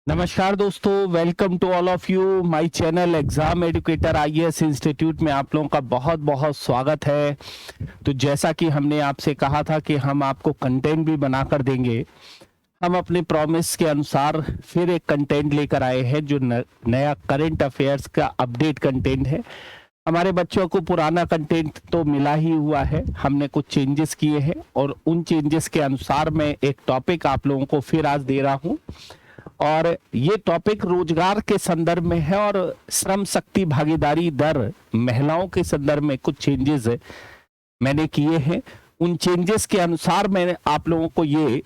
नमस्कार दोस्तों, welcome to all of you my channel exam educator IAS institute में आप लोगों का बहुत बहुत स्वागत है। तो जैसा कि हमने आपसे कहा था कि हम आपको कंटेंट भी बनाकर देंगे, हम अपने प्रॉमिस के अनुसार फिर एक कंटेंट लेकर आए हैं जो नया करंट अफेयर्स का अपडेट कंटेंट है। हमारे बच्चों को पुराना कंटेंट तो मिला ही हुआ है, हमने कुछ चेंजेस किए हैं और उन चेंजेस के अनुसार मैं एक टॉपिक आप लोगों को फिर आज दे रहा हूँ। और ये टॉपिक रोजगार के संदर्भ में है और श्रम शक्ति भागीदारी दर महिलाओं के संदर्भ में कुछ चेंजेस मैंने किए हैं। उन चेंजेस के अनुसार मैं आप लोगों को ये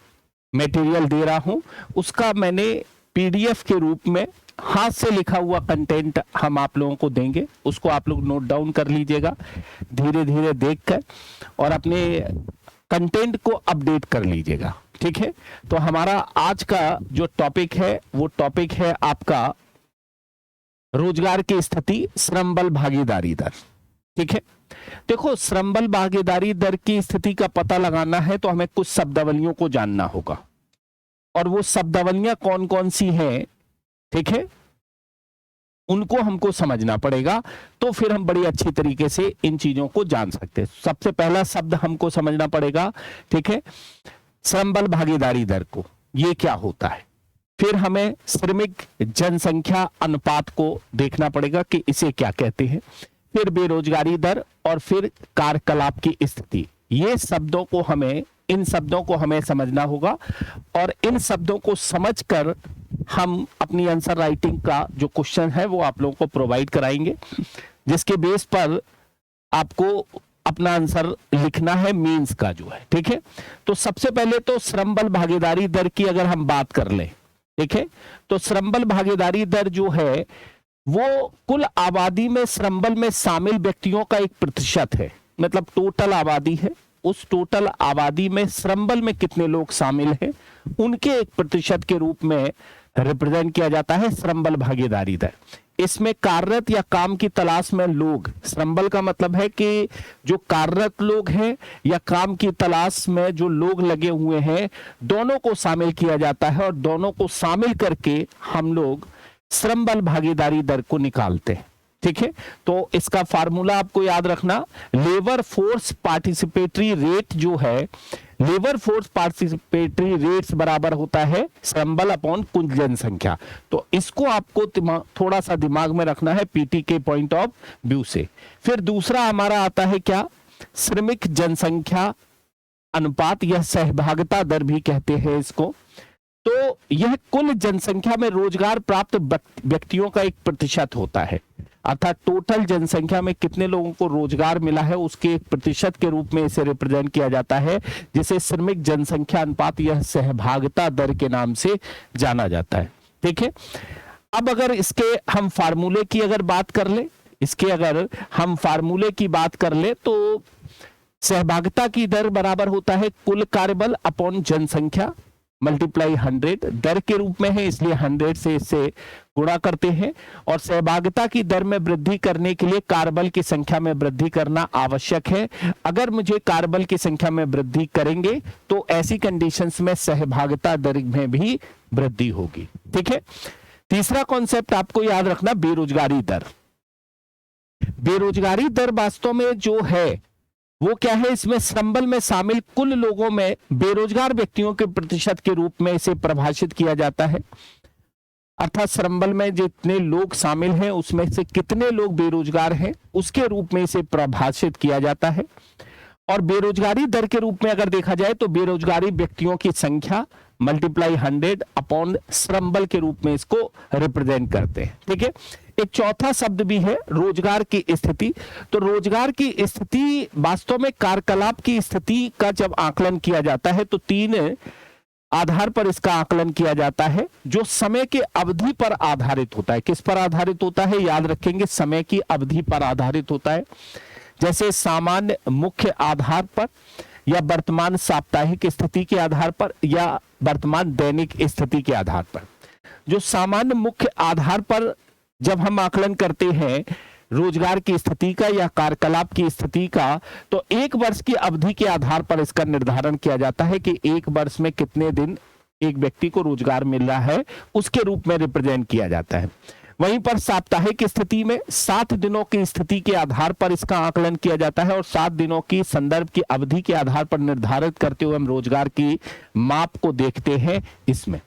मटेरियल दे रहा हूं। उसका मैंने पीडीएफ के रूप में हाथ से लिखा हुआ कंटेंट हम आप लोगों को देंगे, उसको आप लोग नोट डाउन कर लीजिएगा धीरे धीरे देखकर और अपने कंटेंट को अपडेट कर लीजिएगा, ठीक है। तो हमारा आज का जो टॉपिक है वो टॉपिक है आपका रोजगार की स्थिति, श्रम बल भागीदारी दर, ठीक है। देखो, श्रम बल भागीदारी दर की स्थिति का पता लगाना है तो हमें कुछ शब्दावलियों को जानना होगा और वो शब्दावलियां कौन कौन सी हैं, ठीक है, उनको हमको समझना पड़ेगा। तो फिर हम बड़ी अच्छी तरीके से इन चीजों को जान सकते हैं। सबसे पहला शब्द हमको समझना पड़ेगा, ठीक है, श्रम बल भागीदारी दर को, ये क्या होता है। फिर हमें श्रमिक जनसंख्या अनुपात को देखना पड़ेगा कि इसे क्या कहते हैं। फिर बेरोजगारी दर और फिर कार्यकलाप की स्थिति। ये शब्दों को हमें, इन शब्दों को हमें समझना होगा और इन शब्दों को समझकर हम अपनी आंसर राइटिंग का जो क्वेश्चन है वो आप लोगों को प्रोवाइड कराएंगे, जिसके बेस पर आपको अपना आंसर लिखना है मीन्स का जो है, ठीक है। तो सबसे पहले तो श्रम बल भागीदारी दर की अगर हम बात कर लें, ठीक है, तो श्रम बल भागीदारी दर जो है वो कुल आबादी में श्रम बल में शामिल व्यक्तियों का एक प्रतिशत है। मतलब टोटल आबादी है, उस टोटल आबादी में श्रम बल में कितने लोग शामिल हैं उनके एक प्रतिशत के रूप में रिप्रेजेंट किया जाता है श्रम बल भागीदारी दर। इसमें कार्यरत या काम की तलाश में लोग, श्रम बल का मतलब है कि जो कार्यरत लोग हैं या काम की तलाश में जो लोग लगे हुए हैं, दोनों को शामिल किया जाता है और दोनों को शामिल करके हम लोग श्रम बल भागीदारी दर को निकालते हैं, ठीक है। तो इसका फार्मूला आपको याद रखना, लेबर फोर्स पार्टिसिपेटरी रेट जो है, लेबर फोर्स पार्टिसिपेटरी रेट्स बराबर होता है श्रम बल अपॉन कुल जनसंख्या। तो इसको आपको थोड़ा सा दिमाग में रखना है पीटी के पॉइंट ऑफ व्यू से। फिर दूसरा हमारा आता है क्या, श्रमिक जनसंख्या अनुपात या सहभागिता दर भी कहते हैं इसको। तो यह कुल जनसंख्या में रोजगार प्राप्त व्यक्तियों का एक प्रतिशत होता है, अर्थात टोटल जनसंख्या में कितने लोगों को रोजगार मिला है उसके एक प्रतिशत के रूप में इसे रिप्रेजेंट किया जाता है, जिसे श्रमिक जनसंख्या अनुपात या सहभागिता दर के नाम से जाना जाता है, ठीक है। अब अगर इसके हम फार्मूले की अगर बात कर ले, इसके अगर हम फार्मूले की बात कर ले तो सहभागिता की दर बराबर होता है कुल कार्यबल अपॉन जनसंख्या मल्टीप्लाई 100, दर के रूप में है इसलिए 100 से इससे गुणा करते हैं। और सहभागिता की दर में वृद्धि करने के लिए कार्यबल की संख्या में वृद्धि करना आवश्यक है। अगर मुझे कार्यबल की संख्या में वृद्धि करेंगे तो ऐसी कंडीशंस में सहभागिता दर में भी वृद्धि होगी, ठीक है। तीसरा कॉन्सेप्ट आपको याद रखना, बेरोजगारी दर। बेरोजगारी दर वास्तव में जो है वो क्या है, इसमें श्रम बल में शामिल कुल लोगों में बेरोजगार व्यक्तियों के प्रतिशत के रूप में इसे परिभाषित किया जाता है। अर्थात श्रम बल में जितने लोग शामिल हैं उसमें से कितने लोग बेरोजगार हैं उसके रूप में इसे परिभाषित किया जाता है। और बेरोजगारी दर के रूप में अगर देखा जाए तो बेरोजगारी व्यक्तियों की संख्या मल्टीप्लाई 100 अपॉन श्रम बल के रूप में इसको रिप्रेजेंट करते हैं, ठीक है। एक चौथा शब्द भी है, रोजगार की स्थिति। तो रोजगार की स्थिति वास्तव में कार्यकलाप की स्थिति का जब आकलन किया जाता है तो 3 आधार पर इसका आकलन किया जाता है, जो समय के अवधि पर आधारित होता है। किस पर आधारित होता है, याद रखेंगे, समय की अवधि पर आधारित होता है। जैसे सामान्य मुख्य आधार पर या वर्तमान साप्ताहिक स्थिति के आधार पर या वर्तमान दैनिक स्थिति के आधार पर। जो सामान्य मुख्य आधार पर जब हम आकलन करते हैं रोजगार की स्थिति का या कार्यकलाप की स्थिति का, तो 1 वर्ष की अवधि के आधार पर इसका निर्धारण किया जाता है कि 1 वर्ष में कितने दिन एक व्यक्ति को रोजगार मिल रहा है उसके रूप में रिप्रेजेंट किया जाता है। वहीं पर साप्ताहिक स्थिति में 7 दिनों की स्थिति के आधार पर इसका आकलन किया जाता है और 7 दिनों की संदर्भ की अवधि के आधार पर निर्धारित करते हुए हम रोजगार की माप को देखते हैं इसमें।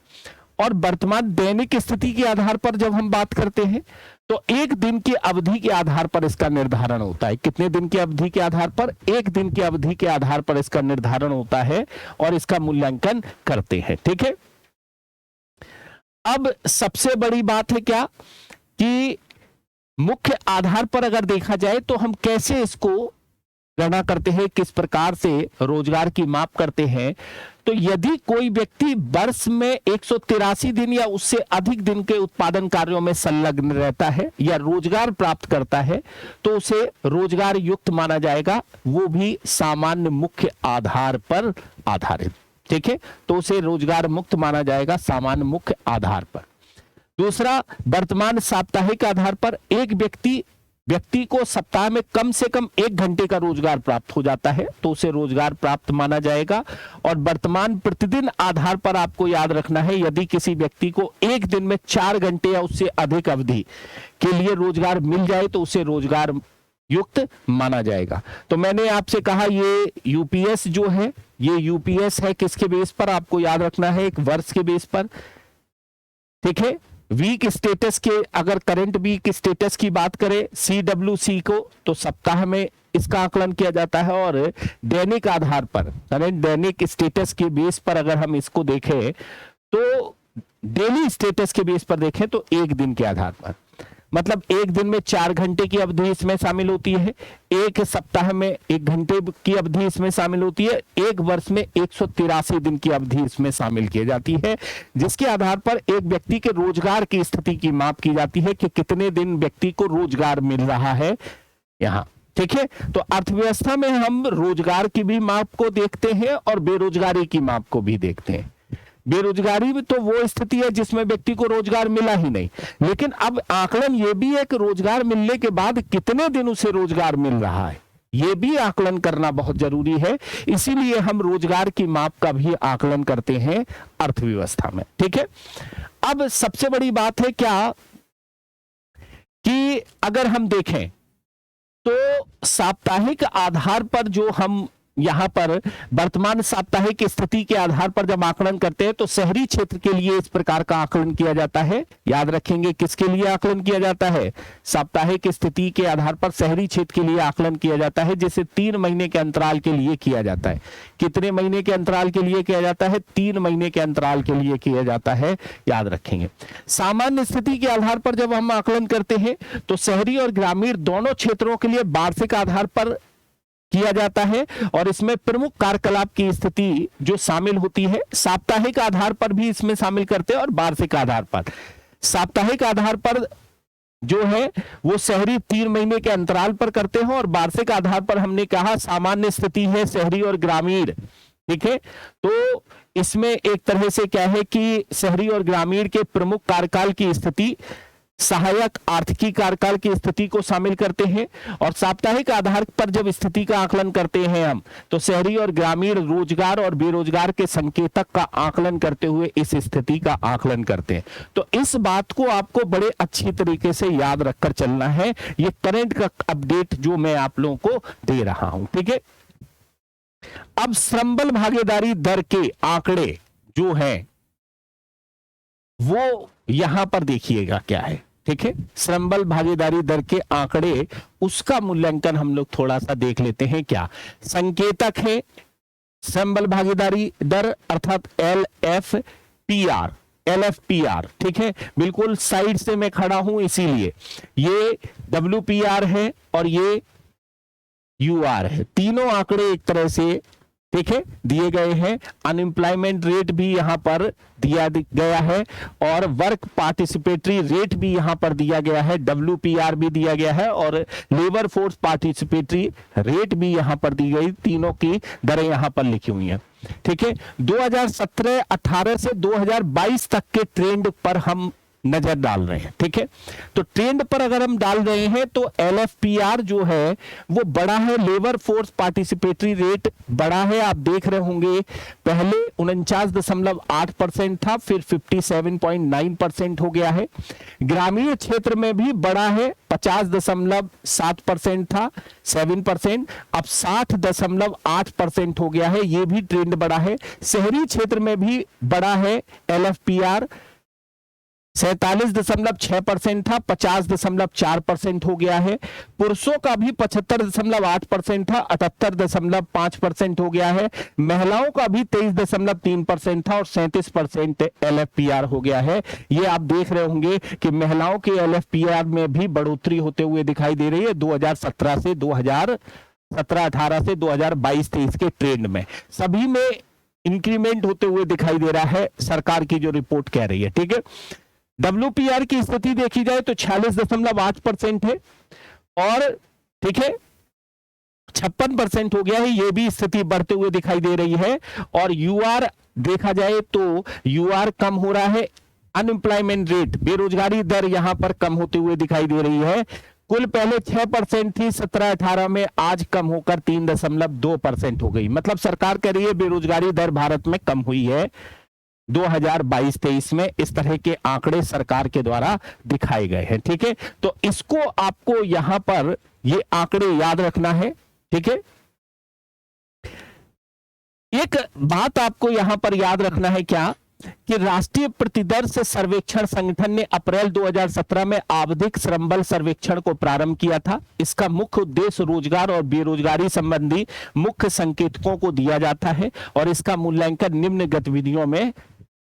और वर्तमान दैनिक स्थिति के आधार पर जब हम बात करते हैं तो 1 दिन की अवधि के आधार पर इसका निर्धारण होता है। कितने दिन की अवधि के आधार पर? 1 दिन की अवधि के आधार पर इसका निर्धारण होता है और इसका मूल्यांकन करते हैं। ठीक है, अब सबसे बड़ी बात है क्या कि मुख्य आधार पर अगर देखा जाए तो हम कैसे इसको गणना करते हैं, किस प्रकार से रोजगार की माप करते हैं। तो यदि कोई व्यक्ति वर्ष में 183 दिन या उससे अधिक दिन के उत्पादन कार्यों में संलग्न रहता है या रोजगार प्राप्त करता है तो उसे रोजगार युक्त माना जाएगा, वो भी सामान्य मुख्य आधार पर आधारित। ठीक है, तो उसे रोजगार मुक्त माना जाएगा सामान्य मुख्य आधार पर। दूसरा, वर्तमान साप्ताहिक आधार पर एक व्यक्ति को सप्ताह में कम से कम 1 घंटे का रोजगार प्राप्त हो जाता है तो उसे रोजगार प्राप्त माना जाएगा। और वर्तमान प्रतिदिन आधार पर आपको याद रखना है, यदि किसी व्यक्ति को एक दिन में 4 घंटे या उससे अधिक अवधि के लिए रोजगार मिल जाए तो उसे रोजगार युक्त माना जाएगा। तो मैंने आपसे कहा ये यूपीएस जो है, ये यूपीएस है किसके बेस पर? आपको याद रखना है एक वर्ष के बेस पर। ठीक है, वीक स्टेटस के, अगर करंट वीक स्टेटस की बात करें सीडब्ल्यूसी को, तो सप्ताह में इसका आकलन किया जाता है। और दैनिक आधार पर, करंट दैनिक स्टेटस के बेस पर अगर हम इसको देखें तो डेली स्टेटस के बेस पर देखें तो 1 दिन के आधार पर, मतलब 1 दिन में 4 घंटे की अवधि इसमें शामिल होती है, 1 सप्ताह में 1 घंटे की अवधि इसमें शामिल होती है, 1 वर्ष में 183 दिन की अवधि इसमें शामिल की जाती है, जिसके आधार पर एक व्यक्ति के रोजगार की स्थिति की माप की जाती है कि कितने दिन व्यक्ति को रोजगार मिल रहा है यहां। ठीक है, तो अर्थव्यवस्था में हम रोजगार की भी माप को देखते हैं और बेरोजगारी की माप को भी देखते हैं। बेरोजगारी भी तो वो स्थिति है जिसमें व्यक्ति को रोजगार मिला ही नहीं, लेकिन अब आकलन ये भी है कि रोजगार मिलने के बाद कितने दिन उसे रोजगार मिल रहा है, ये भी आकलन करना बहुत जरूरी है। इसीलिए हम रोजगार की माप का भी आकलन करते हैं अर्थव्यवस्था में। ठीक है, अब सबसे बड़ी बात है क्या कि अगर हम देखें तो साप्ताहिक आधार पर जो हम यहां पर वर्तमान साप्ताहिक स्थिति के आधार पर जब आकलन करते हैं तो शहरी क्षेत्र के लिए इस प्रकार का आकलन किया जाता है। याद रखेंगे किसके लिए आकलन किया जाता है? साप्ताहिक स्थिति के आधार पर शहरी क्षेत्र के लिए आकलन किया जाता है, जिसे 3 महीने के अंतराल के लिए किया जाता है। कितने महीने के अंतराल के लिए किया जाता है? 3 महीने के अंतराल के लिए किया जाता है, याद रखेंगे। सामान्य स्थिति के आधार पर जब हम आकलन करते हैं तो शहरी और ग्रामीण दोनों क्षेत्रों के लिए वार्षिक आधार पर किया जाता है और इसमें प्रमुख कार्यकलाप की स्थिति जो शामिल होती है साप्ताहिक आधार पर भी इसमें शामिल करते हैं और वार्षिक आधार पर। साप्ताहिक आधार पर जो है वो शहरी 3 महीने के अंतराल पर करते हैं और वार्षिक आधार पर हमने कहा सामान्य स्थिति है शहरी और ग्रामीण। ठीक है, तो इसमें एक तरह से क्या है कि शहरी और ग्रामीण के प्रमुख कार्यकाल की स्थिति सहायक आर्थिकी कार्यकाल की स्थिति को शामिल करते हैं। और साप्ताहिक आधार पर जब स्थिति का आकलन करते हैं हम तो शहरी और ग्रामीण रोजगार और बेरोजगार के संकेतक का आकलन करते हुए इस स्थिति का आकलन करते हैं। तो इस बात को आपको बड़े अच्छी तरीके से याद रखकर चलना है। ये करंट का अपडेट जो मैं आप लोगों को दे रहा हूं। ठीक है, अब श्रम बल भागीदारी दर के आंकड़े जो है वो यहां पर देखिएगा क्या है। ठीक है, श्रम बल भागीदारी दर के आंकड़े, उसका मूल्यांकन हम लोग थोड़ा सा देख लेते हैं। क्या संकेतक है श्रम बल भागीदारी दर अर्थात LFPR। ठीक है, बिल्कुल साइड से मैं खड़ा हूं इसीलिए ये WPR है और ये UR है। तीनों आंकड़े एक तरह से ठीक है दिए गए हैं। अनएम्प्लॉयमेंट रेट भी यहां पर दिया गया है और वर्क पार्टिसिपेटरी रेट भी यहां पर दिया गया है, WPR भी दिया गया है और लेबर फोर्स पार्टिसिपेटरी रेट भी यहां पर दी गई। तीनों की दरें यहां पर लिखी हुई हैं। ठीक है, 2017-18 से 2022 तक के ट्रेंड पर हम नजर डाल रहे हैं। ठीक है, तो ट्रेंड पर अगर हम डाल रहे हैं तो LFPR जो है वो बड़ा है, लेबर फोर्स पार्टिसिपेटरी रेट बड़ा है। आप देख रहे होंगे पहले 49.8% था, फिर 57.9% हो गया है। ग्रामीण क्षेत्र में भी बड़ा है, 50.7% था, 7%, अब 60.8% हो गया है, ये भी ट्रेंड बड़ा है। शहरी क्षेत्र में भी बड़ा है LFPR, 47.6% था, 50.4% हो गया है। पुरुषों का भी 75.8% था, 78.5% हो गया है। महिलाओं का भी 23.3% था और 37% LFPR हो गया है। ये आप देख रहे होंगे कि महिलाओं के LFPR में भी बढ़ोतरी होते हुए दिखाई दे रही है 2017 से 2017-18 से 2022-23 के ट्रेंड में, सभी में इंक्रीमेंट होते हुए दिखाई दे रहा है, सरकार की जो रिपोर्ट कह रही है। ठीक है, WPR की स्थिति देखी जाए तो 46.8% है और ठीक है 56% हो गया है, ये भी स्थिति बढ़ते हुए दिखाई दे रही है। और UR देखा जाए तो UR कम हो रहा है। अनएम्प्लॉयमेंट रेट, बेरोजगारी दर यहां पर कम होते हुए दिखाई दे रही है। कुल पहले 6% थी 17-18 में, आज कम होकर 3.2% हो गई। मतलब सरकार कह रही है बेरोजगारी दर भारत में कम हुई है 2022-23 में। इस तरह के आंकड़े सरकार के द्वारा दिखाए गए हैं। ठीक है, तो इसको आपको यहां पर ये आंकड़े याद रखना है। ठीक है, एक बात आपको यहां पर याद रखना है क्या कि राष्ट्रीय प्रतिदर से सर्वेक्षण संगठन ने अप्रैल 2017 में आवधिक श्रम बल सर्वेक्षण को प्रारंभ किया था। इसका मुख्य उद्देश्य रोजगार और बेरोजगारी संबंधी मुख्य संकेतकों को दिया जाता है और इसका मूल्यांकन निम्न गतिविधियों में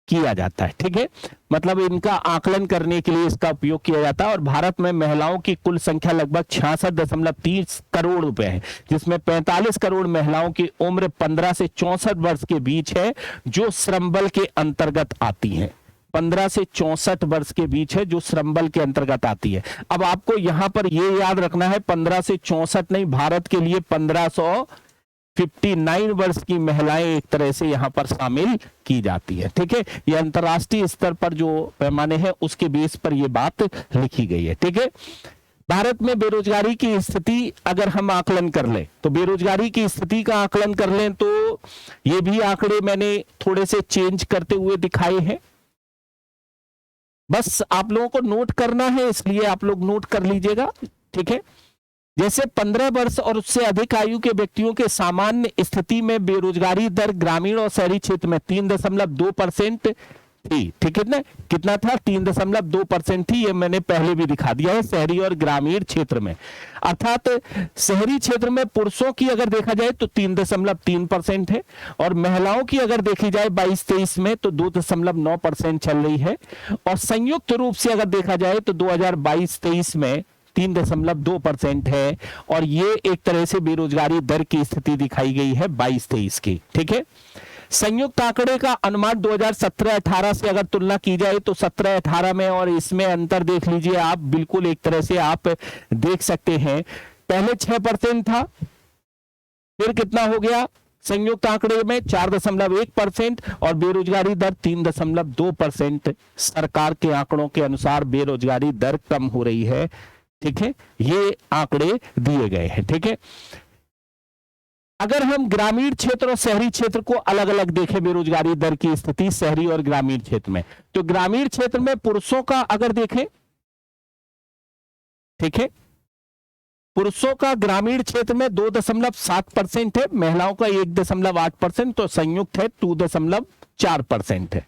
किया जाता है। ठीक है, मतलब इनका आकलन करने के लिए इसका उपयोग किया जाता है। और भारत में महिलाओं की कुल संख्या लगभग 66.30 करोड़ रुपए है, जिसमें 45 करोड़ महिलाओं की उम्र 15 से 64 वर्ष के बीच है, जो श्रम बल के अंतर्गत आती है। 15 से 64 वर्ष के बीच है जो श्रम बल के अंतर्गत आती है। अब आपको यहां पर यह याद रखना है 15 से 64 नहीं, भारत के लिए 1559 वर्ष की महिलाएं एक तरह से यहां पर शामिल की जाती है। ठीक है, ये अंतरराष्ट्रीय स्तर पर जो पैमाने हैं उसके बेस पर यह बात लिखी गई है। ठीक है, भारत में बेरोजगारी की स्थिति अगर हम आकलन कर लें तो बेरोजगारी की स्थिति का आकलन कर लें तो ये भी आंकड़े मैंने थोड़े से चेंज करते हुए दिखाए हैं, बस आप लोगों को नोट करना है, इसलिए आप लोग नोट कर लीजिएगा। ठीक है, जैसे 15 वर्ष और उससे अधिक आयु के व्यक्तियों के सामान्य स्थिति में बेरोजगारी दर ग्रामीण और शहरी क्षेत्र में 3.2% थी। ठीक है ना, कितना था? 3.2% थी। ये मैंने पहले भी दिखा दिया है शहरी और ग्रामीण क्षेत्र में। अर्थात शहरी क्षेत्र में पुरुषों की अगर देखा जाए तो 3.3% है और महिलाओं की अगर देखी जाए 22-23 में तो 2.9% चल रही है। और संयुक्त रूप से अगर देखा जाए तो 2022-23 में 3.2% है और ये एक तरह से बेरोजगारी दर की स्थिति दिखाई गई है 22-23 की। ठीक है, संयुक्त आंकड़े का अनुमान 2017-18 से अगर तुलना की जाए तो 17-18 में और इसमें अंतर देख लीजिए आप, बिल्कुल एक तरह से आप देख सकते हैं। पहले 6% था, फिर कितना हो गया संयुक्त आंकड़े में 4.1% और बेरोजगारी दर 3.2%। सरकार के आंकड़ों के अनुसार बेरोजगारी दर कम हो रही है। ठीक है, ये आंकड़े दिए गए हैं। ठीक है, अगर हम ग्रामीण क्षेत्र और शहरी क्षेत्र को अलग अलग देखें बेरोजगारी दर की स्थिति शहरी और ग्रामीण क्षेत्र में, तो ग्रामीण क्षेत्र में पुरुषों का अगर देखें, ठीक है, पुरुषों का ग्रामीण क्षेत्र में 2.7% है, महिलाओं का 1.8%, तो संयुक्त है 2.4% है।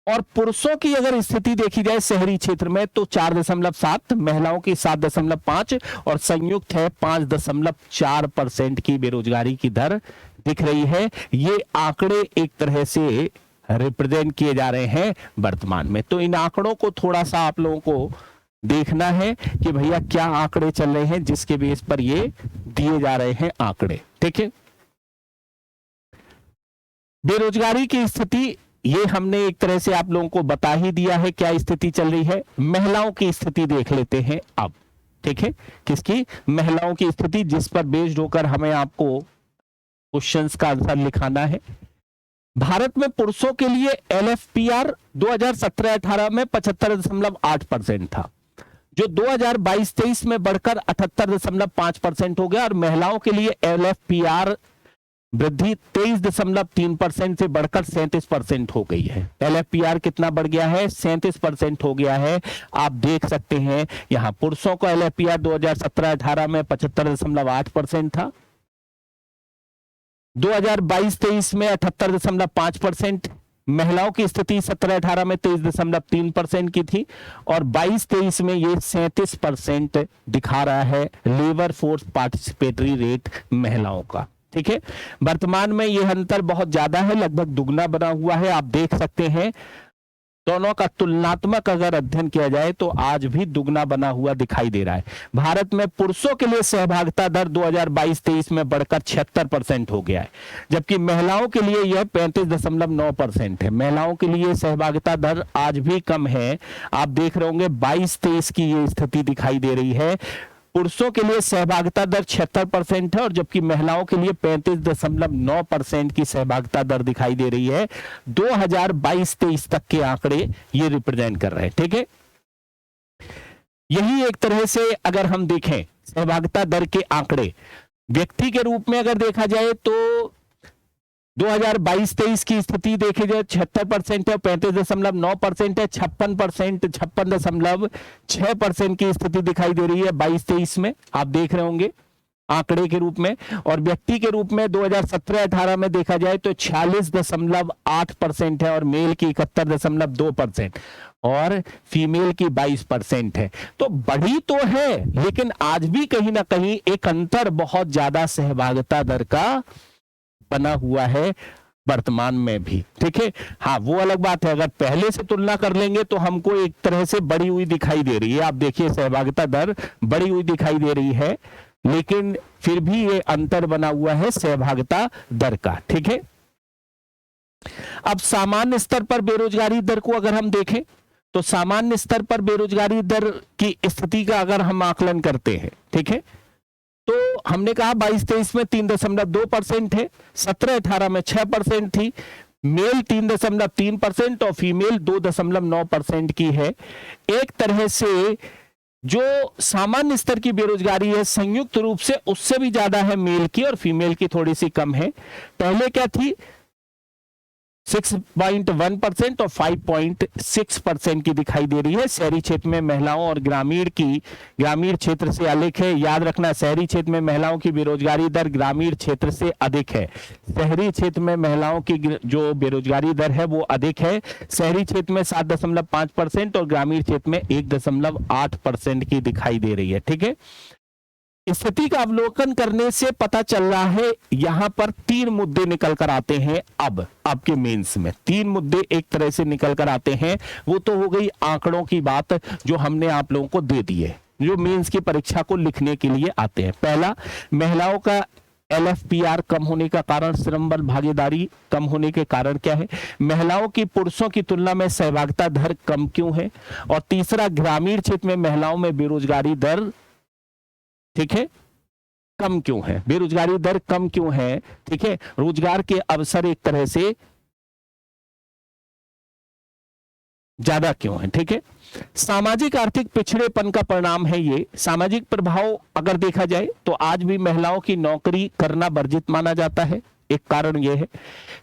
और पुरुषों की अगर स्थिति देखी जाए शहरी क्षेत्र में तो 4.7, महिलाओं की 7.5 और संयुक्त है 5.4% की बेरोजगारी की दर दिख रही है। ये आंकड़े एक तरह से रिप्रेजेंट किए जा रहे हैं वर्तमान में। तो इन आंकड़ों को थोड़ा सा आप लोगों को देखना है कि भैया क्या आंकड़े चल रहे हैं जिसके बेस पर ये दिए जा रहे हैं आंकड़े। ठीक है, बेरोजगारी की स्थिति ये हमने एक तरह से आप लोगों को बता ही दिया है क्या स्थिति चल रही है। महिलाओं की स्थिति देख लेते हैं अब। ठीक है, किसकी? महिलाओं की स्थिति, जिस पर बेस्ड होकर हमें आपको क्वेश्चंस का आंसर लिखाना है। भारत में पुरुषों के लिए LFPR 2017-18 में 75.8% था, जो 2022-23 में बढ़कर 78.5% हो गया, और महिलाओं के लिए LFPR वृद्धि 23.3% से बढ़कर 37% हो गई है। LFPR कितना बढ़ गया है? 37% हो गया है। आप देख सकते हैं यहां पुरुषों का LFPR 2017-18 में 75.8% था, 2022-23 में 78.5%, महिलाओं की स्थिति 17-18 में 23.3% की थी, और 22-23 में ये 37% दिखा रहा है लेबर फोर्स पार्टिसिपेटरी रेट महिलाओं का। ठीक है, वर्तमान में यह अंतर बहुत ज्यादा है, लगभग दुगना बना हुआ है। आप देख सकते हैं दोनों का तुलनात्मक अगर अध्ययन किया जाए तो आज भी दुगना बना हुआ दिखाई दे रहा है। भारत में पुरुषों के लिए सहभागिता दर 2022-23 में बढ़कर 76% हो गया है, जबकि महिलाओं के लिए यह 35.9% है। महिलाओं के लिए सहभागिता दर आज भी कम है। आप देख रहे होंगे 22-23 की ये स्थिति दिखाई दे रही है। पुरुषों के लिए सहभागिता दर 76% है, और जबकि महिलाओं के लिए 35.9% की सहभागिता दर दिखाई दे रही है। 2022-23 तक के आंकड़े ये रिप्रेजेंट कर रहे हैं। ठीक है, यही एक तरह से अगर हम देखें सहभागिता दर के आंकड़े व्यक्ति के रूप में अगर देखा जाए तो 2022-23 की स्थिति देखी जाए 76% है, 35.9% है, 56% की स्थिति दिखाई दे रही है 22-23 में। आप देख रहे होंगे आंकड़े के रूप में, और व्यक्ति के रूप में 2017-18 में देखा जाए तो 46.8% है, और मेल की 71.2%, और फीमेल की 22% है। तो बढ़ी तो है, लेकिन आज भी कहीं ना कहीं एक अंतर बहुत ज्यादा सहभागिता दर का बना हुआ है वर्तमान में भी। ठीक है, हाँ वो अलग बात है, अगर पहले से तुलना कर लेंगे तो हमको एक तरह से बढ़ी हुई दिखाई दे रही है। आप देखिए सहभागिता दर बढ़ी हुई दिखाई दे रही है, लेकिन फिर भी ये अंतर बना हुआ है सहभागिता दर का। ठीक है, अब सामान्य स्तर पर बेरोजगारी दर को अगर हम देखें तो सामान्य स्तर पर बेरोजगारी दर की स्थिति का अगर हम आकलन करते हैं, ठीक है, तो हमने कहा 22-23 में 3.2% है, 17-18 में 6% थी, मेल 3.3% और फीमेल 2.9% की है। एक तरह से जो सामान्य स्तर की बेरोजगारी है संयुक्त रूप से उससे भी ज्यादा है मेल की, और फीमेल की थोड़ी सी कम है। पहले क्या थी 6.1% और 5.6% की दिखाई दे रही है। शहरी क्षेत्र में महिलाओं और ग्रामीण क्षेत्र से अलग है। याद रखना, शहरी क्षेत्र में महिलाओं की बेरोजगारी दर ग्रामीण क्षेत्र से अधिक है। शहरी क्षेत्र में महिलाओं की जो बेरोजगारी दर है वो अधिक है। शहरी क्षेत्र में 7.5% और ग्रामीण क्षेत्र में 1.8% की दिखाई दे रही है। ठीक है, स्थिति का अवलोकन करने से पता चल रहा है, यहां पर 3 मुद्दे निकल कर आते हैं। अब आपके मेंस में 3 मुद्दे एक तरह से निकल कर आते हैं। वो तो हो गई आंकड़ों की बात जो हमने आप लोगों को दे दी है, जो मेंस की परीक्षा को लिखने के लिए आते हैं। पहला, महिलाओं का LFPR कम होने का कारण, श्रम बल भागीदारी कम होने के कारण क्या है? महिलाओं की पुरुषों की तुलना में सहभागिता दर कम क्यों है? और तीसरा, ग्रामीण क्षेत्र में महिलाओं में बेरोजगारी दर, ठीक है, कम क्यों है? बेरोजगारी दर कम क्यों है? ठीक है, रोजगार के अवसर एक तरह से ज्यादा क्यों है? ठीक है, सामाजिक आर्थिक पिछड़ेपन का परिणाम है ये। सामाजिक प्रभाव अगर देखा जाए तो आज भी महिलाओं की नौकरी करना वर्जित माना जाता है। एक कारण यह है।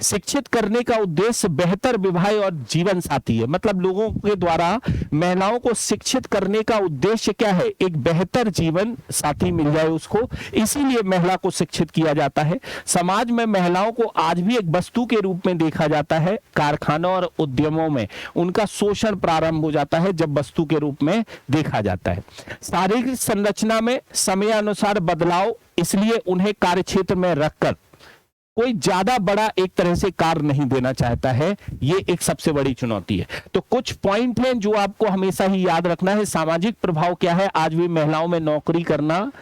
शिक्षित करने का उद्देश्य बेहतर विवाह और जीवन साथी है। मतलब लोगों के द्वारा महिलाओं को शिक्षित करने का उद्देश्य क्या है? एक बेहतर जीवन साथी मिल जाए उसको, इसीलिए महिला को शिक्षित किया जाता है। समाज में महिलाओं को आज भी एक वस्तु के रूप में देखा जाता है। कारखानों और उद्यमों में उनका शोषण प्रारंभ हो जाता है जब वस्तु के रूप में देखा जाता है। शारीरिक संरचना में समयानुसार बदलाव, इसलिए उन्हें कार्यक्षेत्र में रखकर कोई ज्यादा बड़ा एक तरह से कार्य नहीं देना चाहता है। ये एक सबसे बड़ी चुनौती है। तो कुछ पॉइंट हैं जो आपको हमेशा ही याद रखना है। सामाजिक प्रभाव क्या है? आज भी महिलाओं में नौकरी करना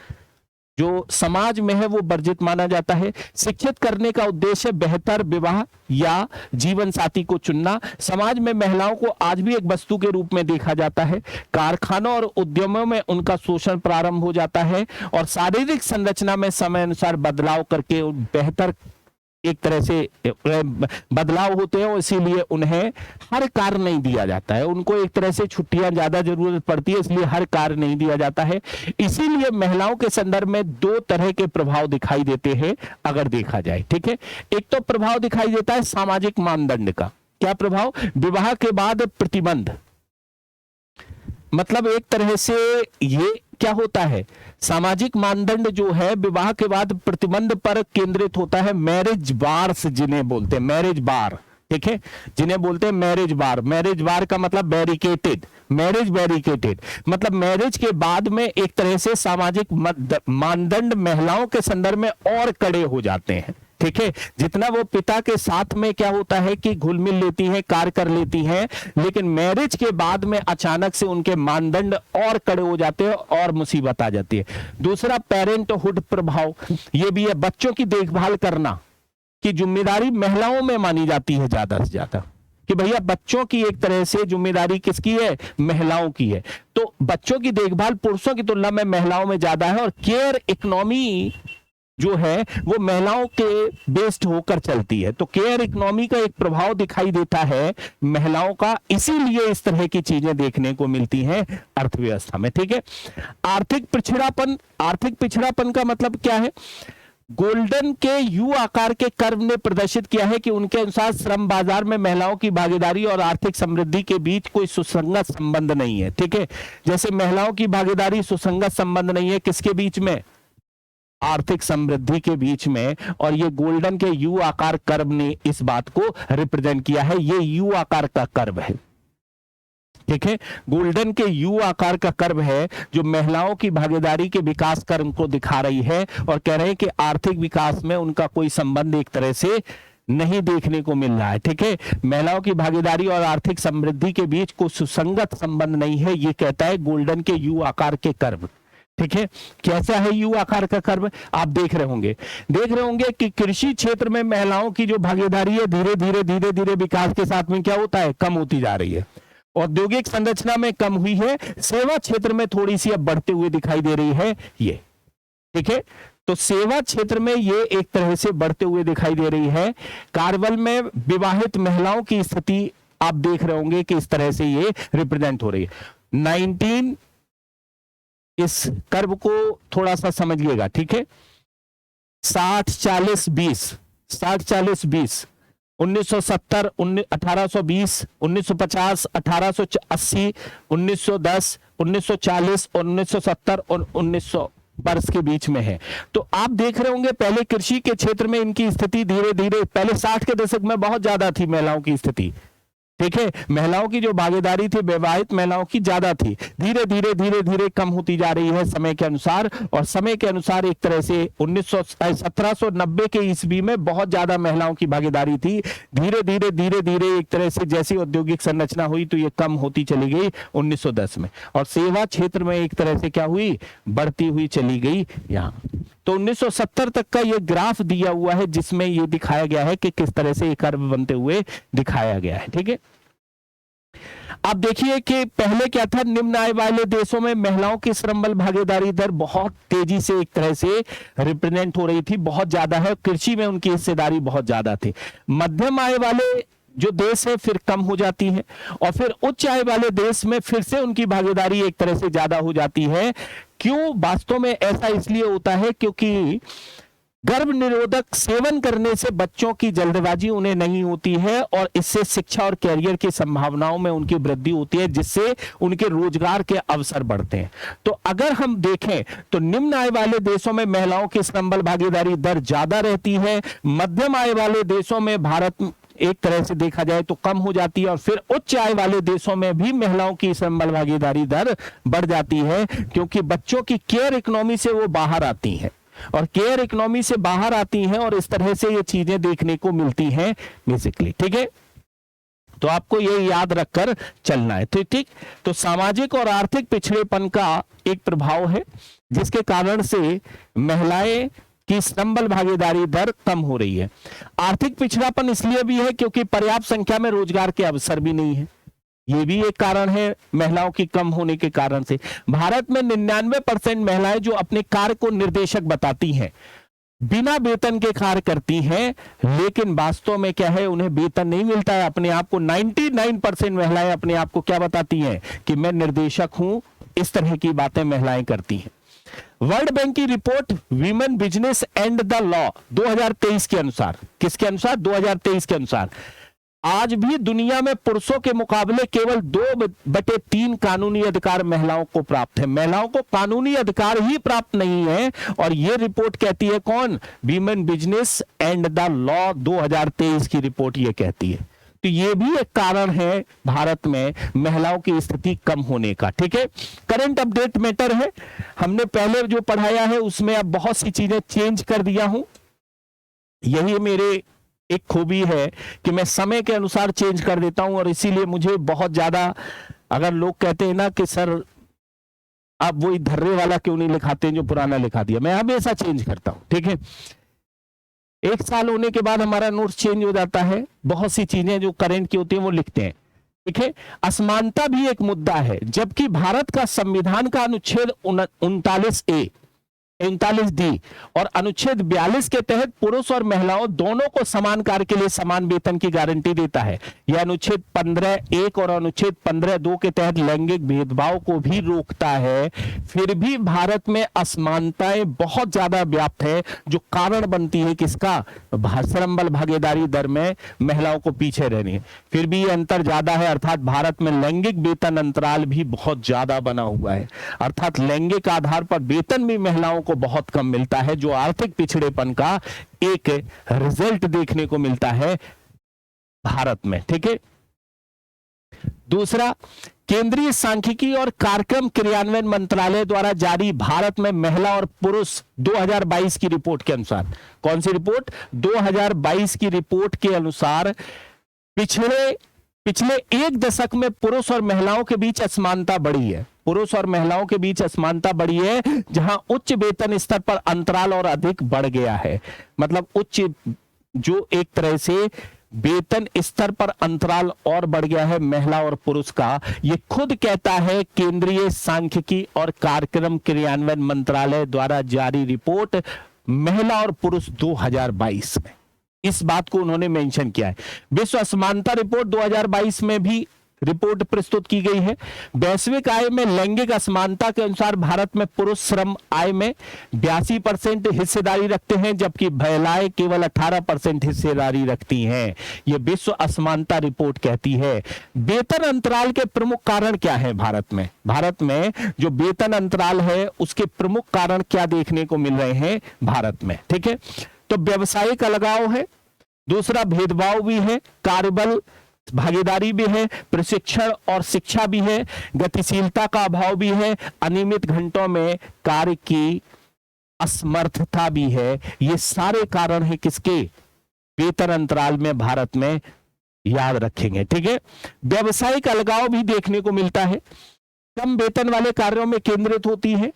जो समाज में है वो वर्जित माना जाता है। शिक्षित करने का उद्देश्य बेहतर विवाह या जीवन साथी को चुनना। समाज में महिलाओं को आज भी एक वस्तु के रूप में देखा जाता है। कारखानों और उद्यमों में उनका शोषण प्रारंभ हो जाता है, और शारीरिक संरचना में समय अनुसार बदलाव करके बेहतर एक तरह से बदलाव होते हैं, और इसीलिए उन्हें हर कार्य नहीं दिया जाता है। उनको एक तरह से छुट्टियां ज्यादा जरूरत पड़ती है, इसलिए हर कार्य नहीं दिया जाता है। इसीलिए महिलाओं के संदर्भ में दो तरह के प्रभाव दिखाई देते हैं अगर देखा जाए, ठीक है। एक तो प्रभाव दिखाई देता है सामाजिक मानदंड का। क्या प्रभाव? विवाह के बाद प्रतिबंध, मतलब एक तरह से ये क्या होता है, सामाजिक मानदंड जो है विवाह के बाद प्रतिबंध पर केंद्रित होता है। मैरिज बार्स जिन्हें बोलते हैं, मैरिज बार, ठीक है, जिन्हें बोलते हैं मैरिज बार। मैरिज बार का मतलब बैरिकेटेड, मैरिज बैरिकेटेड, मतलब मैरिज के बाद में एक तरह से सामाजिक मानदंड महिलाओं के संदर्भ में और कड़े हो जाते हैं, ठीक है। जितना वो पिता के साथ में क्या होता है कि घुल मिल लेती हैं, कार्य कर लेती हैं, लेकिन मैरिज के बाद में अचानक से उनके मानदंड और कड़े हो जाते हैं और मुसीबत आ जाती है। दूसरा पेरेंटहुड प्रभाव, ये भी है, बच्चों की देखभाल करना की जिम्मेदारी महिलाओं में मानी जाती है ज्यादा से ज्यादा, कि भैया बच्चों की एक तरह से जिम्मेदारी किसकी है? महिलाओं की है। तो बच्चों की देखभाल पुरुषों की तुलना में महिलाओं में ज्यादा है, और केयर इकोनॉमी जो है वो महिलाओं के बेस्ड होकर चलती है। तो केयर इकोनॉमी का एक प्रभाव दिखाई देता है महिलाओं का, इसीलिए इस तरह की चीजें देखने को मिलती हैं अर्थव्यवस्था में, ठीक है। आर्थिक पिछड़ापन, आर्थिक पिछड़ापन का मतलब क्या है? गोल्डन के यू आकार के कर्व ने प्रदर्शित किया है कि उनके अनुसार श्रम बाजार में महिलाओं की भागीदारी और आर्थिक समृद्धि के बीच कोई सुसंगत संबंध नहीं है, ठीक है। जैसे महिलाओं की भागीदारी सुसंगत संबंध नहीं है, किसके बीच में? आर्थिक समृद्धि के बीच में। और ये गोल्डन के यू आकार कर्व ने इस बात को रिप्रेजेंट किया है। ये यू आकार का कर्व है, ठीक है, गोल्डन के यू आकार का कर्व है जो महिलाओं की भागीदारी के विकास कर्व को दिखा रही है, और कह रहे हैं कि आर्थिक विकास में उनका कोई संबंध एक तरह से नहीं देखने को मिल रहा है, ठीक है। महिलाओं की भागीदारी और आर्थिक समृद्धि के बीच कोई सुसंगत संबंध नहीं है, ये कहता है गोल्डन के यू आकार के कर्व, ठीक है। कैसा है यू आकार का कर्व? आप देख रहे होंगे कि कृषि क्षेत्र में महिलाओं की जो भागीदारी है धीरे धीरे विकास के साथ में क्या होता है? कम होती जा रही है। औद्योगिक संरचना में कम हुई है, सेवा क्षेत्र में थोड़ी सी अब बढ़ते हुए दिखाई दे रही है ये, ठीक है। तो सेवा क्षेत्र में ये एक तरह से बढ़ते हुए दिखाई दे रही है। कार्यबल में विवाहित महिलाओं की स्थिति आप देख रहे होंगे कि इस तरह से ये रिप्रेजेंट हो रही है। 19, इस कर्व को थोड़ा सा समझिएगा, ठीक है। 60-40-20, 60-40-20, 1970 1820, 1950 1880, 1910, 1940 और 1970 और 1900 वर्ष के बीच में है। तो आप देख रहे होंगे पहले कृषि के क्षेत्र में इनकी स्थिति धीरे धीरे, पहले 60 के दशक में बहुत ज्यादा थी महिलाओं की स्थिति, ठीक है। महिलाओं की जो भागीदारी थी विवाहित महिलाओं की ज्यादा थी, धीरे धीरे कम होती जा रही है समय के अनुसार। और समय के अनुसार एक तरह से 1790 के ईस्वी में बहुत ज्यादा महिलाओं की भागीदारी थी, धीरे धीरे एक तरह से जैसी औद्योगिक संरचना हुई तो ये कम होती चली गई 1910 में। और सेवा क्षेत्र में एक तरह से क्या हुई? बढ़ती हुई चली गई यहाँ। तो 1970 तक का ये ग्राफ दिया हुआ है जिसमें ये दिखाया गया है कि किस तरह से ये कर्व बनते हुए दिखाया गया है, ठीक है। आप देखिए कि पहले क्या था, निम्न आय वाले देशों में महिलाओं की श्रम बल भागीदारी दर बहुत तेजी से एक तरह से रिप्रेजेंट हो रही थी, बहुत ज्यादा है। कृषि में उनकी हिस्सेदारी बहुत ज्यादा थी। मध्यम आय वाले जो देश है फिर कम हो जाती है, और फिर उच्च आय वाले देश में फिर से उनकी भागीदारी एक तरह से ज्यादा हो जाती है। क्यों? वास्तव में ऐसा इसलिए होता है क्योंकि गर्भ निरोधक सेवन करने से बच्चों की जल्दबाजी उन्हें नहीं होती है, और इससे शिक्षा और कैरियर की संभावनाओं में उनकी वृद्धि होती है, जिससे उनके रोजगार के अवसर बढ़ते हैं। तो अगर हम देखें तो निम्न आय वाले देशों में महिलाओं की श्रम बल भागीदारी दर ज्यादा रहती है, मध्यम आय वाले देशों में भारत एक तरह से देखा जाए तो कम हो जाती है, और फिर उच्च आय वाले देशों में भी महिलाओं की श्रम बल भागीदारी दर बढ़ जाती है, क्योंकि बच्चों की केयर इकोनॉमी से वो बाहर आती हैं, और केयर इकोनॉमी से बाहर आती हैं, और इस तरह से ये चीजें देखने को मिलती हैं बेसिकली, ठीक है। तो आपको ये याद रखकर चलना है, तो ठीक। तो सामाजिक और आर्थिक पिछड़ेपन का एक प्रभाव है जिसके कारण से महिलाएं की श्रम बल भागीदारी दर कम हो रही है। आर्थिक पिछड़ापन इसलिए भी है क्योंकि पर्याप्त संख्या में रोजगार के अवसर भी नहीं है, ये भी एक कारण है महिलाओं की कम होने के कारण से। भारत में 99% महिलाएं जो अपने कार्य को निर्देशक बताती हैं, बिना वेतन के कार्य करती हैं, लेकिन वास्तव में क्या है, उन्हें वेतन नहीं मिलता है। अपने आप को 99% महिलाएं अपने आप को क्या बताती हैं कि मैं निर्देशक हूं। इस तरह की बातें महिलाएं करती हैं। वर्ल्ड बैंक की report women business and the law 2023 के अनुसार, किसके अनुसार? 2023 के अनुसार आज भी दुनिया में पुरुषों के मुकाबले केवल 2/3 कानूनी अधिकार महिलाओं को प्राप्त है। महिलाओं को कानूनी अधिकार ही प्राप्त नहीं है। और यह रिपोर्ट कहती है कौन? Women business and the law 2023 की रिपोर्ट यह कहती है। तो यह भी एक कारण है भारत में महिलाओं की स्थिति कम होने का। ठीक है, करंट अपडेट मैटर है। हमने पहले जो पढ़ाया है उसमें अब बहुत सी चीजें चेंज कर दिया हूं। यही मेरे एक खूबी है कि मैं समय के अनुसार चेंज कर देता हूं, और इसीलिए मुझे बहुत ज्यादा, अगर लोग कहते हैं ना कि सर आप वही धर्रे वाला क्यों नहीं लिखाते हैं जो पुराना लिखा दिया, मैं हमेशा चेंज करता हूं। ठीक है, 1 साल होने के बाद हमारा नोट्स चेंज हो जाता है, बहुत सी चीजें जो करंट की होती हैं वो लिखते हैं। ठीक है, असमानता भी एक मुद्दा है। जबकि भारत का संविधान का अनुच्छेद 39A 39D और अनुच्छेद 42 के तहत पुरुष और महिलाओं दोनों को समान कार्य के लिए समान वेतन की गारंटी देता है। यह अनुच्छेद 15(1) और अनुच्छेद 15(2) के तहत लैंगिक भेदभाव को भी रोकता है। फिर भी भारत में असमानताएं बहुत ज्यादा व्याप्त है, जो कारण बनती है किसका? श्रम बल भागीदारी दर में महिलाओं को पीछे रहने। फिर भी यह अंतर ज्यादा है, अर्थात भारत में लैंगिक वेतन अंतराल भी बहुत ज्यादा बना हुआ है। अर्थात लैंगिक आधार पर वेतन भी महिलाओं को बहुत कम मिलता है, जो आर्थिक पिछड़ेपन का एक रिजल्ट देखने को मिलता है भारत में। ठीक है, दूसरा, केंद्रीय सांख्यिकी और कार्यक्रम क्रियान्वयन मंत्रालय द्वारा जारी भारत में महिला और पुरुष 2022 की रिपोर्ट के अनुसार, कौन सी रिपोर्ट? 2022 की रिपोर्ट के अनुसार पिछले 1 दशक में पुरुष और महिलाओं के बीच असमानता बढ़ी है। पुरुष और महिलाओं के बीच असमानता बढ़ी है, जहां उच्च वेतन स्तर पर अंतराल और अधिक बढ़ गया है। मतलब उच्च, जो एक तरह से वेतन स्तर पर अंतराल और बढ़ गया है महिला और पुरुष का, ये खुद कहता है केंद्रीय सांख्यिकी और कार्यक्रम क्रियान्वयन मंत्रालय द्वारा जारी रिपोर्ट महिला और पुरुष 2022 में। इस बात को उन्होंने मेंशन किया है। विश्व असमानता रिपोर्ट 2022 में भी रिपोर्ट प्रस्तुत की गई है। वैश्विक आय में लैंगिक असमानता के अनुसार भारत में पुरुष श्रम आय में 82% हिस्सेदारी रखते हैं, जबकि महिलाएं केवल 18% हिस्सेदारी रखती हैं। यह विश्व असमानता रिपोर्ट कहती है। वेतन अंतराल के प्रमुख कारण क्या है भारत में? भारत में जो वेतन अंतराल है उसके प्रमुख कारण क्या देखने को मिल रहे हैं भारत में? ठीक है, तो व्यवसायिक अलगाव है, दूसरा भेदभाव भी है, कार्यबल भागीदारी भी है, प्रशिक्षण और शिक्षा भी है, गतिशीलता का अभाव भी है, अनियमित घंटों में कार्य की असमर्थता भी है। ये सारे कारण हैं किसके? वेतन अंतराल में भारत में, याद रखेंगे। ठीक है, व्यवसायिक अलगाव भी देखने को मिलता है। कम वेतन वाले कार्यों में केंद्रित होती है,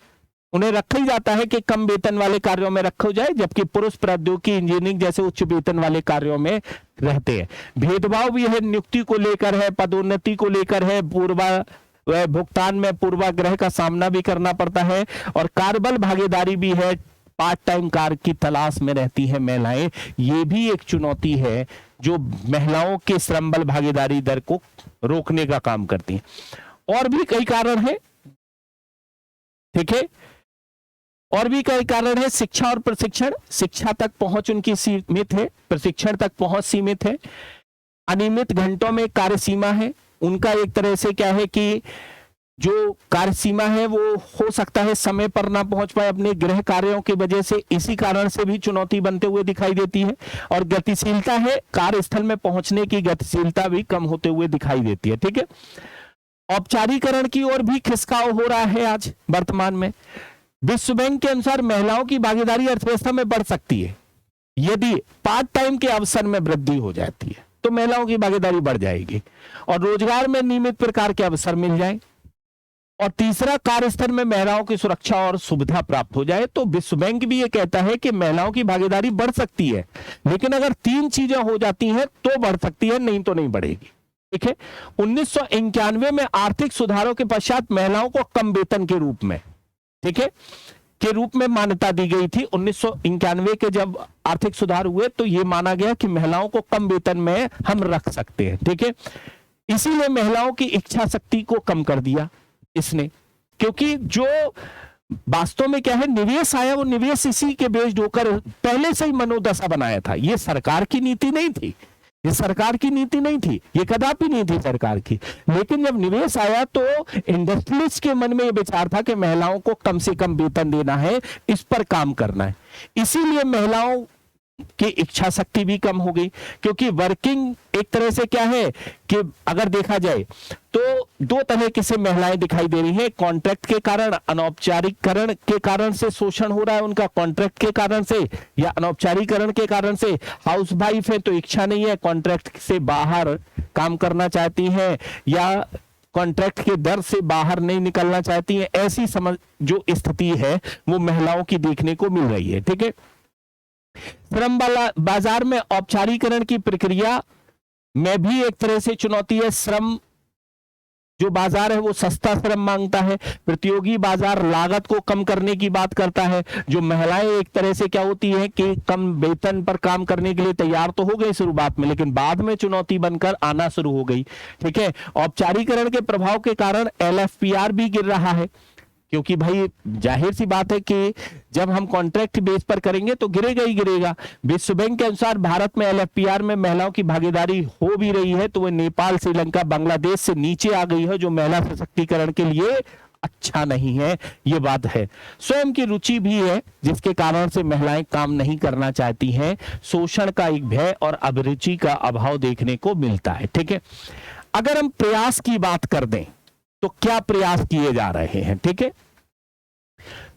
उन्हें रखा ही जाता है कि कम वेतन वाले कार्यों में रखा जाए, जबकि पुरुष प्रौद्योगिकी, इंजीनियरिंग जैसे उच्च वेतन वाले कार्यों में रहते हैं। भेदभाव भी है, नियुक्ति को लेकर है, पदोन्नति को लेकर है, भुगतान में पूर्वाग्रह का सामना भी करना पड़ता है, और कार्यबल भागीदारी भी है, पार्ट टाइम कार्य की तलाश में रहती है महिलाएं। ये भी एक चुनौती है जो महिलाओं के श्रम बल भागीदारी दर को रोकने का काम करती है। और भी कई कारण है, ठीक है, और भी कई कारण है। शिक्षा और प्रशिक्षण, शिक्षा तक पहुंच उनकी सीमित है, प्रशिक्षण तक पहुंच सीमित है। अनियमित घंटों में कार्य सीमा है, उनका एक तरह से क्या है कि जो कार्य सीमा है वो हो सकता है समय पर ना पहुंच पाए अपने गृह कार्यों की वजह से, इसी कारण से भी चुनौती बनते हुए दिखाई देती है। और गतिशीलता है, कार्यस्थल में पहुंचने की गतिशीलता भी कम होते हुए दिखाई देती है। ठीक है, औपचारीकरण की ओर भी खिसकाव हो रहा है आज वर्तमान में। विश्व बैंक के अनुसार महिलाओं की भागीदारी अर्थव्यवस्था में बढ़ सकती है यदि पार्ट टाइम के अवसर में वृद्धि हो जाती है, तो महिलाओं की भागीदारी बढ़ जाएगी और रोजगार में नियमित प्रकार के अवसर मिल जाए। और तीसरा, कार्यस्थल में महिलाओं की सुरक्षा और सुविधा प्राप्त हो जाए। तो विश्व बैंक भी ये कहता है कि महिलाओं की भागीदारी बढ़ सकती है, लेकिन अगर 3 चीजें हो जाती हैं तो बढ़ सकती है, नहीं तो नहीं बढ़ेगी। ठीक है, 1991 में आर्थिक सुधारों के पश्चात महिलाओं को कम वेतन के रूप में, ठीक है, के रूप में मान्यता दी गई थी। 1991 के जब आर्थिक सुधार हुए तो ये माना गया कि महिलाओं को कम वेतन में हम रख सकते हैं, ठीक है। इसीलिए महिलाओं की इच्छा शक्ति को कम कर दिया इसने, क्योंकि जो वास्तव में क्या है, निवेश आया, वो निवेश इसी के बेस्ड होकर पहले से ही मनोदशा बनाया था। ये सरकार की नीति नहीं थी, ये सरकार की नीति नहीं थी, ये कदापि नहीं थी सरकार की। लेकिन जब निवेश आया तो इंडस्ट्रियलिस्ट के मन में ये विचार था कि महिलाओं को कम से कम वेतन देना है, इस पर काम करना है। इसीलिए महिलाओं की इच्छा शक्ति भी कम हो गई, क्योंकि वर्किंग एक तरह से क्या है कि अगर देखा जाए तो दो तरह की से महिलाएं दिखाई दे रही हैं। कॉन्ट्रैक्ट के कारण, अनौपचारिकरण के कारण से शोषण हो रहा है उनका, कॉन्ट्रैक्ट के कारण से या अनौपचारिकरण के कारण से। हाउस वाइफ है तो इच्छा नहीं है, कॉन्ट्रैक्ट से बाहर काम करना चाहती हैं या कॉन्ट्रैक्ट के दर से बाहर नहीं निकलना चाहती हैं। ऐसी समझ जो स्थिति है वो महिलाओं की देखने को मिल रही है, ठीक है। श्रम बाजार में औपचारिकरण की प्रक्रिया में भी एक तरह से चुनौती है। श्रम जो बाजार है वो सस्ता श्रम मांगता है। प्रतियोगी बाजार लागत को कम करने की बात करता है। जो महिलाएं एक तरह से क्या होती हैं कि कम वेतन पर काम करने के लिए तैयार तो हो गई शुरुआत में, लेकिन बाद में चुनौती बनकर आना शुरू हो गई, ठीक है। औपचारिकरण के प्रभाव के कारण LFPR भी गिर रहा है, क्योंकि भाई जाहिर सी बात है कि जब हम कॉन्ट्रैक्ट बेस पर करेंगे तो गिरेगा ही गिरेगा। विश्व बैंक के अनुसार भारत में LFPR में महिलाओं की भागीदारी हो भी रही है तो वह नेपाल, श्रीलंका, बांग्लादेश से नीचे आ गई है, जो महिला सशक्तिकरण के लिए अच्छा नहीं है, ये बात है। स्वयं की रुचि भी है जिसके कारण से महिलाएं काम नहीं करना चाहती हैं। शोषण का एक भय और अभिरुचि का अभाव देखने को मिलता है, ठीक है। अगर हम प्रयास की बात कर दें तो क्या प्रयास किए जा रहे हैं, ठीक है।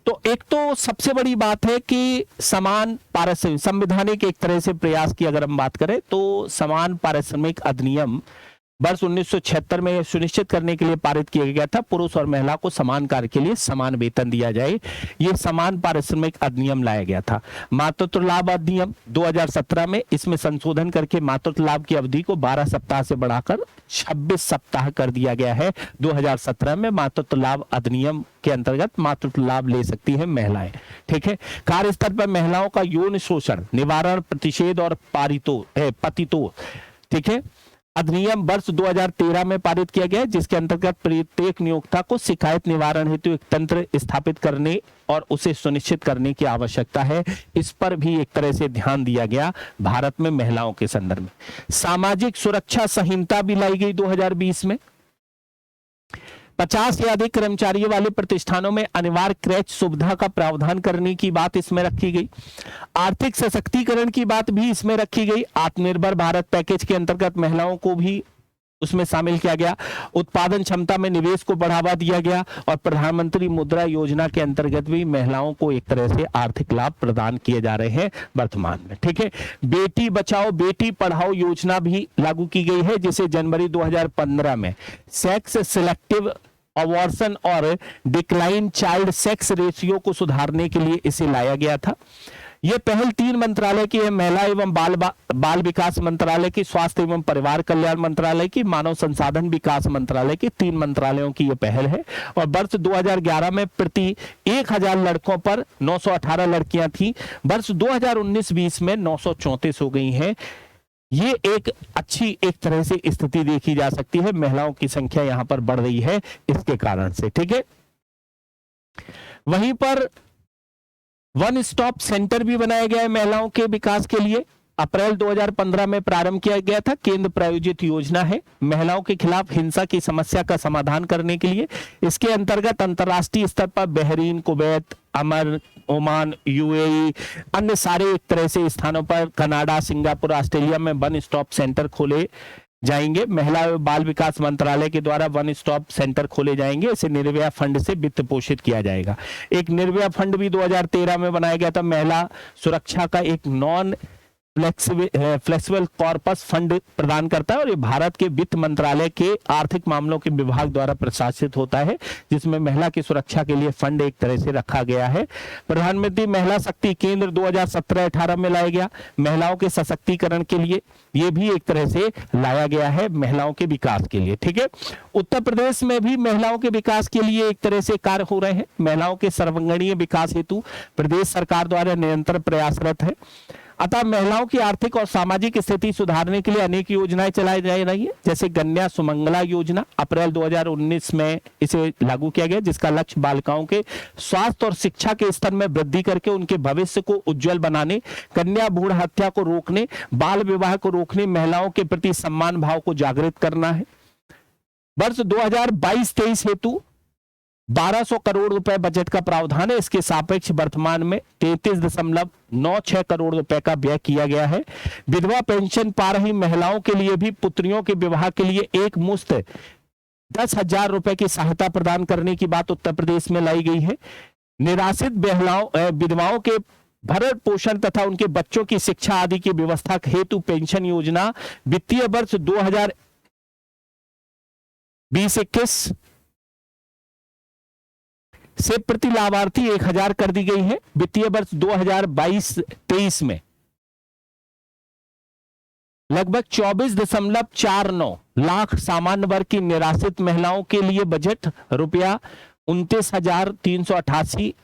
तो एक तो सबसे बड़ी बात है कि समान पारिश्रमिक, संवैधानिक एक तरह से प्रयास की अगर हम बात करें तो समान पारिश्रमिक अधिनियम वर्ष 1976 में सुनिश्चित करने के लिए पारित किया गया था। पुरुष और महिला को समान कार्य के लिए समान वेतन दिया जाए, ये समान पारिश्रमिक अधिनियम लाया गया था। मातृत्व लाभ अधिनियम 2017 में इसमें संशोधन करके मातृत्व लाभ की अवधि को 12 सप्ताह से बढ़ाकर 26 सप्ताह कर दिया गया है। 2017 में मातृत्व लाभ अधिनियम के अंतर्गत मातृत्व लाभ ले सकती है महिलाएं, ठीक है। कार्य स्तर पर महिलाओं का यौन शोषण निवारण, प्रतिषेध और पतितो, ठीक है, अधिनियम वर्ष 2013 में पारित किया गया, जिसके अंतर्गत प्रत्येक नियोक्ता को शिकायत निवारण हेतु एक तंत्र स्थापित करने और उसे सुनिश्चित करने की आवश्यकता है। इस पर भी एक तरह से ध्यान दिया गया भारत में महिलाओं के संदर्भ में। सामाजिक सुरक्षा संहिता भी लाई गई 2020 में। 50 या अधिक कर्मचारियों वाले प्रतिष्ठानों में अनिवार्य क्रैच सुविधा का प्रावधान करने की बात इसमें रखी गई। आर्थिक सशक्तिकरण की बात भी इसमें रखी गई। आत्मनिर्भर भारत पैकेज के अंतर्गत महिलाओं को भी उसमें शामिल किया गया। उत्पादन क्षमता में निवेश को बढ़ावा दिया गया और प्रधानमंत्री मुद्रा योजना के अंतर्गत भी महिलाओं को एक तरह से आर्थिक लाभ प्रदान किए जा रहे हैं वर्तमान में, ठीक है। बेटी बचाओ बेटी पढ़ाओ योजना भी लागू की गई है, जिसे जनवरी 2015 में सेक्स सिलेक्टिव अबॉर्शन और डिक्लाइन चाइल्ड सेक्स रेशियो को सुधारने के लिए इसे लाया गया था। यह पहल 3 मंत्रालय की है, महिला एवं बाल विकास मंत्रालय की, स्वास्थ्य एवं परिवार कल्याण मंत्रालय की, मानव संसाधन विकास मंत्रालय की, 3 मंत्रालयों की यह पहल है। और वर्ष 2011 में प्रति 1000 लड़कों पर 918 लड़कियां थी। वर्ष 2019-20 में 934 हो गई हैं। ये एक अच्छी एक तरह से स्थिति देखी जा सकती है, महिलाओं की संख्या यहां पर बढ़ रही है इसके कारण से, ठीक है। वहीं पर वन स्टॉप सेंटर भी बनाया गया है महिलाओं के विकास के लिए। अप्रैल 2015 में प्रारंभ किया गया था। केंद्र प्रायोजित योजना है महिलाओं के खिलाफ हिंसा की समस्या का समाधान करने के लिए। इसके अंतर्गत अंतर्राष्ट्रीय स्तर पर बहरीन, कुवैत, ओमान, UAE, अन्य सारे एक तरह से स्थानों पर, कनाडा, सिंगापुर, ऑस्ट्रेलिया में वन स्टॉप सेंटर खोले जाएंगे। महिला एवं बाल विकास मंत्रालय के द्वारा वन स्टॉप सेंटर खोले जाएंगे। इसे निर्भया फंड से वित्त पोषित किया जाएगा। एक निर्भया फंड भी 2013 में बनाया गया था। महिला सुरक्षा का एक नॉन फ्लेक्सिबल कॉर्पस फंड प्रदान करता है और ये भारत के वित्त मंत्रालय के आर्थिक मामलों के विभाग द्वारा प्रशासित होता है, जिसमें महिला की सुरक्षा के लिए फंड एक तरह से रखा गया है। प्रधानमंत्री महिला शक्ति केंद्र 2017-18 में लाया गया महिलाओं के सशक्तिकरण के लिए, ये भी एक तरह से लाया गया है महिलाओं के विकास के लिए। ठीक है, उत्तर प्रदेश में भी महिलाओं के विकास के लिए एक तरह से कार्य हो रहे हैं। महिलाओं के सर्वांगीण विकास हेतु प्रदेश सरकार द्वारा निरंतर प्रयासरत है। अतः महिलाओं की आर्थिक और सामाजिक स्थिति सुधारने के लिए अनेक योजनाएं चलाई जा रही है, जैसे कन्या सुमंगला योजना अप्रैल 2019 में इसे लागू किया गया, जिसका लक्ष्य बालिकाओं के स्वास्थ्य और शिक्षा के स्तर में वृद्धि करके उनके भविष्य को उज्जवल बनाने, कन्या भ्रूण हत्या को रोकने, बाल विवाह को रोकने, महिलाओं के प्रति सम्मान भाव को जागृत करना है। वर्ष 2022-23 हेतु 1200 करोड़ रुपए बजट का प्रावधान है। इसके सापेक्ष वर्तमान में 33.96 करोड़ रुपए का व्यय किया गया है। विधवा पेंशन पा रही महिलाओं के लिए भी पुत्रियों के विवाह के लिए एक मुश्त 10,000 रुपए की सहायता प्रदान करने की बात उत्तर प्रदेश में लाई गई है। निराश्रित विधवाओं के भरण पोषण तथा उनके बच्चों की शिक्षा आदि की व्यवस्था हेतु पेंशन योजना वित्तीय वर्ष 2020-21 से प्रति लाभार्थी 1,000 कर दी गई है। वित्तीय वर्ष 2022-23 में लगभग 24.49 लाख सामान्य वर्ग की निराश्रित महिलाओं के लिए बजट रुपया 29,388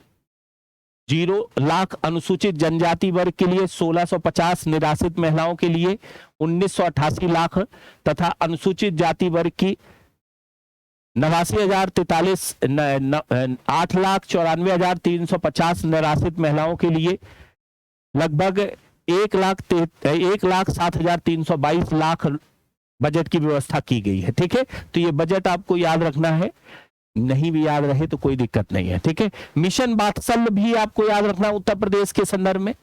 लाख, अनुसूचित जनजाति वर्ग के लिए 1,650, निराश्रित महिलाओं के लिए 1,988 लाख तथा अनुसूचित जाति वर्ग की 89,043 8,94,350 निराश्रित महिलाओं के लिए लगभग 1,07,322 लाख बजट की व्यवस्था की गई है। ठीक है, तो ये बजट आपको याद रखना है, नहीं भी याद रहे तो कोई दिक्कत नहीं है। ठीक है, मिशन वात्सल्य भी आपको याद रखना उत्तर प्रदेश के संदर्भ में।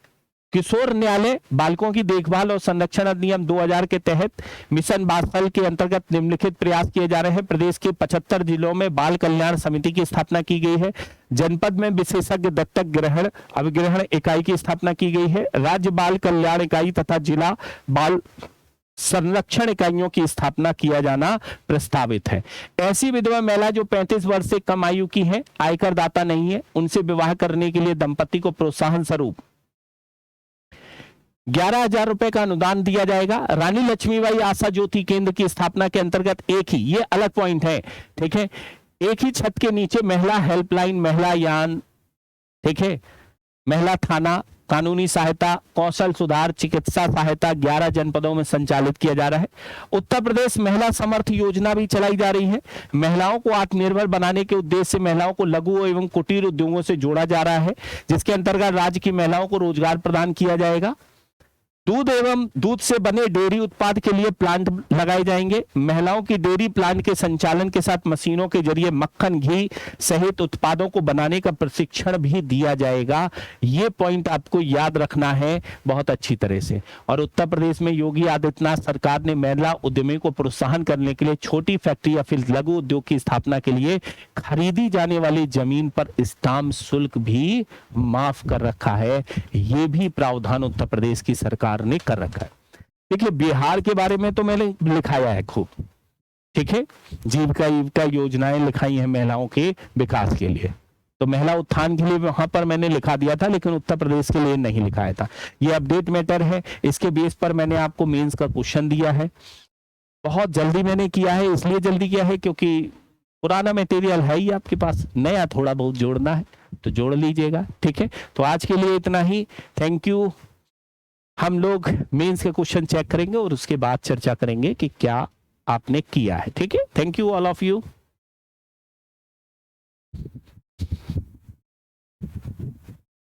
किशोर न्यायालय बालकों की देखभाल और संरक्षण अधिनियम 2000 के तहत मिशन वात्सल्य के अंतर्गत निम्नलिखित प्रयास किए जा रहे हैं। प्रदेश के 75 जिलों में बाल कल्याण समिति की स्थापना की गई है। जनपद में विशेषज्ञ दत्तक ग्रहण अभिग्रहण इकाई की स्थापना की गई है। राज्य बाल कल्याण इकाई तथा जिला बाल संरक्षण इकाइयों की स्थापना किया जाना प्रस्तावित है। ऐसी विधवा महिला जो 35 वर्ष से कम आयु की है, आयकर दाता नहीं है, उनसे विवाह करने के लिए दंपति को प्रोत्साहन स्वरूप 11,000 रुपए का अनुदान दिया जाएगा। रानी लक्ष्मीबाई आशा ज्योति केंद्र की स्थापना के अंतर्गत एक ही, ये अलग पॉइंट है, ठीक है, एक ही छत के नीचे महिला हेल्पलाइन, महिला यान, ठीक है, महिला थाना, कानूनी सहायता, कौशल सुधार, चिकित्सा सहायता 11 जनपदों में संचालित किया जा रहा है। उत्तर प्रदेश महिला समर्थ योजना भी चलाई जा रही है। महिलाओं को आत्मनिर्भर बनाने के उद्देश्य से महिलाओं को लघु एवं कुटीर उद्योगों से जोड़ा जा रहा है, जिसके अंतर्गत राज्य की महिलाओं को रोजगार प्रदान किया जाएगा। दूध एवं दूध से बने डेयरी उत्पाद के लिए प्लांट लगाए जाएंगे। महिलाओं की डेयरी प्लांट के संचालन के साथ मशीनों के जरिए मक्खन, घी सहित उत्पादों को बनाने का प्रशिक्षण भी दिया जाएगा। ये पॉइंट आपको याद रखना है बहुत अच्छी तरह से। और उत्तर प्रदेश में योगी आदित्यनाथ सरकार ने महिला उद्यमी को प्रोत्साहन करने के लिए छोटी फैक्ट्री या फिर लघु उद्योग की स्थापना के लिए खरीदी जाने वाली जमीन पर स्टाम्प शुल्क भी माफ कर रखा है। ये भी प्रावधान उत्तर प्रदेश की सरकार ने कर रखा है। देखिए, बिहार के बारे में तो मैंने लिखाया है खूब, ठीक है, जीविका योजनाएं लिखाई हैं महिलाओं के विकास के लिए, तो महिला उत्थान के लिए वहां पर मैंने लिखा दिया था, लेकिन उत्तर प्रदेश के लिए नहीं लिखाया था। ये अपडेट मैटर है, इसके बेस पर मैंने आपको मेंस का क्वेश्चन दिया है। बहुत जल्दी मैंने किया है, इसलिए जल्दी किया है क्योंकि पुराना मटेरियल है ही आपके पास, नया थोड़ा बहुत जोड़ना है तो जोड़ लीजिएगा। ठीक है, तो आज के लिए इतना ही, थैंक यू। हम लोग मेंस के क्वेश्चन चेक करेंगे और उसके बाद चर्चा करेंगे कि क्या आपने किया है। ठीक है, thank you all of you.